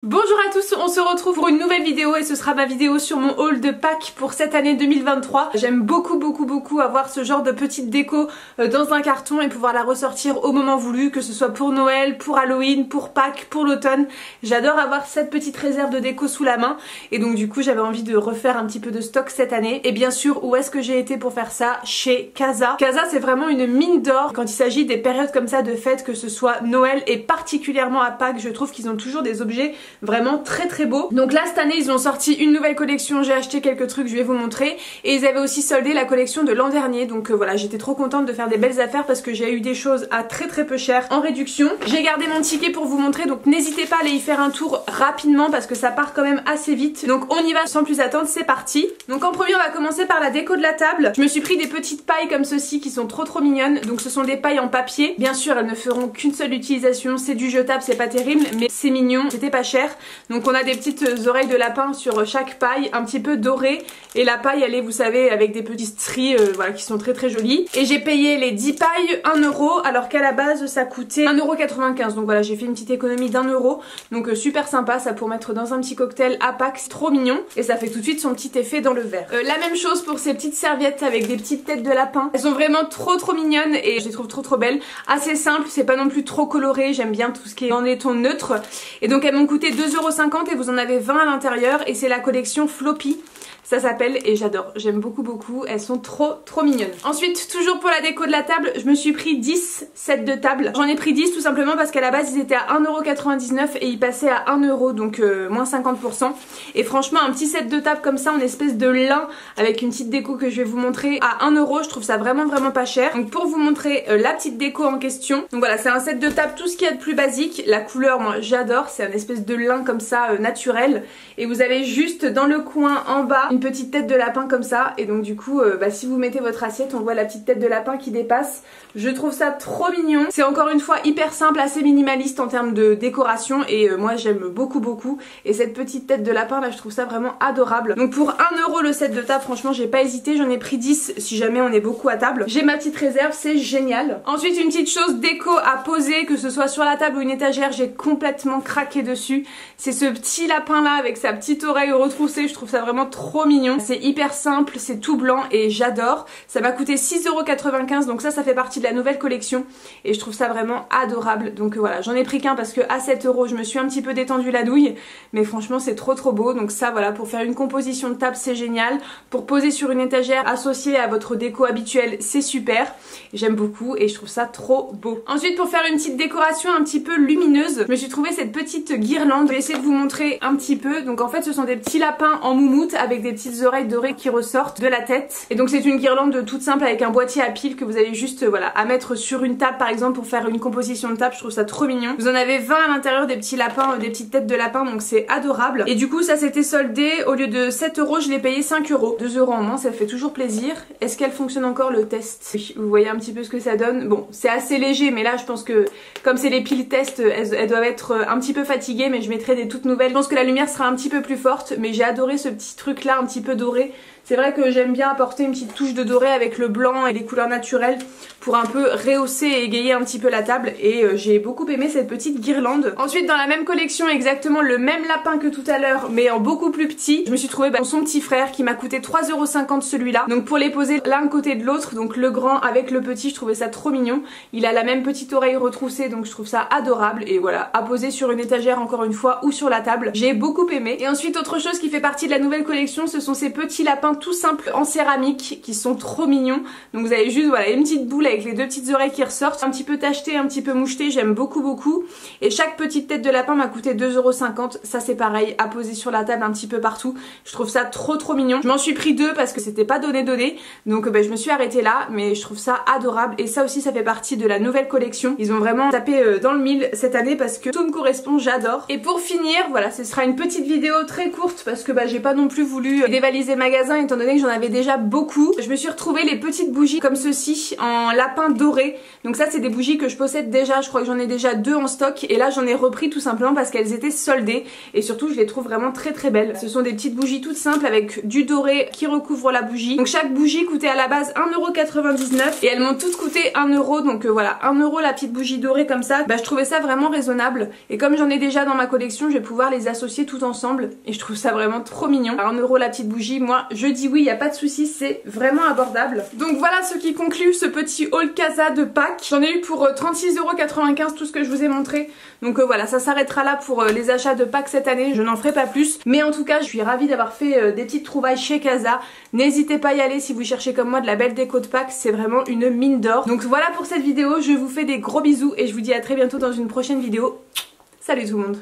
Bonjour à tous, on se retrouve pour une nouvelle vidéo et ce sera ma vidéo sur mon haul de Pâques pour cette année 2023. J'aime beaucoup avoir ce genre de petite déco dans un carton et pouvoir la ressortir au moment voulu, que ce soit pour Noël, pour Halloween, pour Pâques, pour l'automne. J'adore avoir cette petite réserve de déco sous la main et donc du coup j'avais envie de refaire un petit peu de stock cette année. Et bien sûr, où est-ce que j'ai été pour faire ça? Chez Casa. Casa, c'est vraiment une mine d'or quand il s'agit des périodes comme ça de fêtes, que ce soit Noël et particulièrement à Pâques. Je trouve qu'ils ont toujours des objets vraiment très beau. Donc là cette année ils ont sorti une nouvelle collection, j'ai acheté quelques trucs, je vais vous montrer, et ils avaient aussi soldé la collection de l'an dernier, donc voilà, j'étais trop contente de faire des belles affaires parce que j'ai eu des choses à très peu cher en réduction. J'ai gardé mon ticket pour vous montrer, donc n'hésitez pas à aller y faire un tour rapidement parce que ça part quand même assez vite. Donc on y va sans plus attendre, c'est parti. Donc en premier on va commencer par la déco de la table. Je me suis pris des petites pailles comme ceci qui sont trop mignonnes. Donc ce sont des pailles en papier, bien sûr elles ne feront qu'une seule utilisation, c'est du jetable, c'est pas terrible mais c'est mignon, c'était pas cher. Donc on a des petites oreilles de lapin sur chaque paille, un petit peu dorées, et la paille elle est, vous savez, avec des petites stries voilà, qui sont très jolies. Et j'ai payé les 10 pailles 1 € alors qu'à la base ça coûtait 1,95 €. Donc voilà, j'ai fait une petite économie d'1 €. Donc super sympa, ça pour mettre dans un petit cocktail à Pâques, c'est trop mignon et ça fait tout de suite son petit effet dans le verre. La même chose pour ces petites serviettes avec des petites têtes de lapin. Elles sont vraiment trop mignonnes et je les trouve trop belles. Assez simple, c'est pas non plus trop coloré, j'aime bien tout ce qui est en ton neutre. Et donc elles m'ont coûté 2,50 € et vous en avez 20 à l'intérieur et c'est la collection Floppy. Ça s'appelle, et j'adore, j'aime beaucoup, elles sont trop mignonnes. Ensuite, toujours pour la déco de la table, je me suis pris 10 sets de table. J'en ai pris 10 tout simplement parce qu'à la base ils étaient à 1,99 € et ils passaient à 1 €, donc moins 50%. Et franchement un petit set de table comme ça en espèce de lin avec une petite déco que je vais vous montrer à 1 €, je trouve ça vraiment pas cher. Donc pour vous montrer la petite déco en question, donc voilà, c'est un set de table, tout ce qu'il y a de plus basique. La couleur, moi j'adore, c'est un espèce de lin comme ça naturel. Et vous avez juste dans le coin en bas une petite tête de lapin comme ça, et donc du coup si vous mettez votre assiette on voit la petite tête de lapin qui dépasse. Je trouve ça trop mignon, c'est encore une fois hyper simple, assez minimaliste en termes de décoration et moi j'aime beaucoup. Et cette petite tête de lapin là, je trouve ça vraiment adorable. Donc pour 1 € le set de table, franchement j'ai pas hésité, j'en ai pris 10 si jamais on est beaucoup à table. J'ai ma petite réserve, c'est génial. Ensuite une petite chose déco à poser, que ce soit sur la table ou une étagère, j'ai complètement craqué dessus. C'est ce petit lapin là avec sa petite oreille retroussée, je trouve ça vraiment trop mignon. C'est hyper simple, c'est tout blanc et j'adore. Ça m'a coûté 6,95 €, donc ça fait partie de la nouvelle collection et je trouve ça vraiment adorable. Donc voilà, j'en ai pris qu'un parce que à 7 € je me suis un petit peu détendu la douille, mais franchement c'est trop beau. Donc ça voilà, pour faire une composition de table c'est génial, pour poser sur une étagère associée à votre déco habituelle c'est super, j'aime beaucoup et je trouve ça trop beau. Ensuite pour faire une petite décoration un petit peu lumineuse, je me suis trouvé cette petite guirlande, je vais essayer de vous montrer un petit peu. Donc en fait ce sont des petits lapins en moumoute avec des petites oreilles dorées qui ressortent de la tête, et donc c'est une guirlande toute simple avec un boîtier à piles que vous avez juste voilà à mettre sur une table par exemple pour faire une composition de table. Je trouve ça trop mignon. Vous en avez 20 à l'intérieur, des petits lapins, des petites têtes de lapin, donc c'est adorable. Et du coup ça s'était soldé, au lieu de 7 € je l'ai payé 5 €. 2 € en moins, ça fait toujours plaisir. Est-ce qu'elle fonctionne encore le test? Oui, vous voyez un petit peu ce que ça donne. Bon, c'est assez léger mais là je pense que comme c'est les piles test, elles doivent être un petit peu fatiguées, mais je mettrai des toutes nouvelles. Je pense que la lumière sera un petit peu plus forte, mais j'ai adoré ce petit truc là un petit peu doré. C'est vrai que j'aime bien apporter une petite touche de doré avec le blanc et les couleurs naturelles pour un peu rehausser et égayer un petit peu la table, et j'ai beaucoup aimé cette petite guirlande. Ensuite dans la même collection, exactement le même lapin que tout à l'heure mais en beaucoup plus petit, je me suis trouvé son petit frère qui m'a coûté 3,50 € celui-là. Donc pour les poser l'un côté de l'autre, donc le grand avec le petit, je trouvais ça trop mignon. Il a la même petite oreille retroussée, donc je trouve ça adorable, et voilà, à poser sur une étagère encore une fois ou sur la table, j'ai beaucoup aimé. Et ensuite autre chose qui fait partie de la nouvelle collection, ce sont ces petits lapins tout simples en céramique qui sont trop mignons. Donc vous avez juste voilà une petite boule avec les deux petites oreilles qui ressortent, un petit peu tacheté, un petit peu moucheté, j'aime beaucoup. Et chaque petite tête de lapin m'a coûté 2,50 €. Ça c'est pareil, à poser sur la table un petit peu partout. Je trouve ça trop mignon. Je m'en suis pris 2 parce que c'était pas donné, donc je me suis arrêtée là, mais je trouve ça adorable. Et ça aussi ça fait partie de la nouvelle collection. Ils ont vraiment tapé dans le mille cette année parce que tout me correspond, j'adore. Et pour finir, voilà, ce sera une petite vidéo très courte parce que j'ai pas non plus voulu dévaliser magasin étant donné que j'en avais déjà beaucoup. Je me suis retrouvé les petites bougies comme ceci en lapin doré. Donc ça c'est des bougies que je possède déjà, je crois que j'en ai déjà 2 en stock et là j'en ai repris tout simplement parce qu'elles étaient soldées et surtout je les trouve vraiment très très belles. Ce sont des petites bougies toutes simples avec du doré qui recouvre la bougie. Donc chaque bougie coûtait à la base 1,99€ et elles m'ont toutes coûté 1€, donc voilà, 1€ la petite bougie dorée comme ça. Bah je trouvais ça vraiment raisonnable et comme j'en ai déjà dans ma collection, je vais pouvoir les associer toutes ensemble et je trouve ça vraiment trop mignon. 1€ la petite bougie, moi je dis oui, y a pas de souci, c'est vraiment abordable. Donc voilà ce qui conclut ce petit haul Casa de Pâques. J'en ai eu pour 36,95€ tout ce que je vous ai montré. Donc voilà, ça s'arrêtera là pour les achats de Pâques cette année, je n'en ferai pas plus. Mais en tout cas, je suis ravie d'avoir fait des petites trouvailles chez Casa. N'hésitez pas à y aller si vous cherchez comme moi de la belle déco de Pâques, c'est vraiment une mine d'or. Donc voilà pour cette vidéo, je vous fais des gros bisous et je vous dis à très bientôt dans une prochaine vidéo. Salut tout le monde!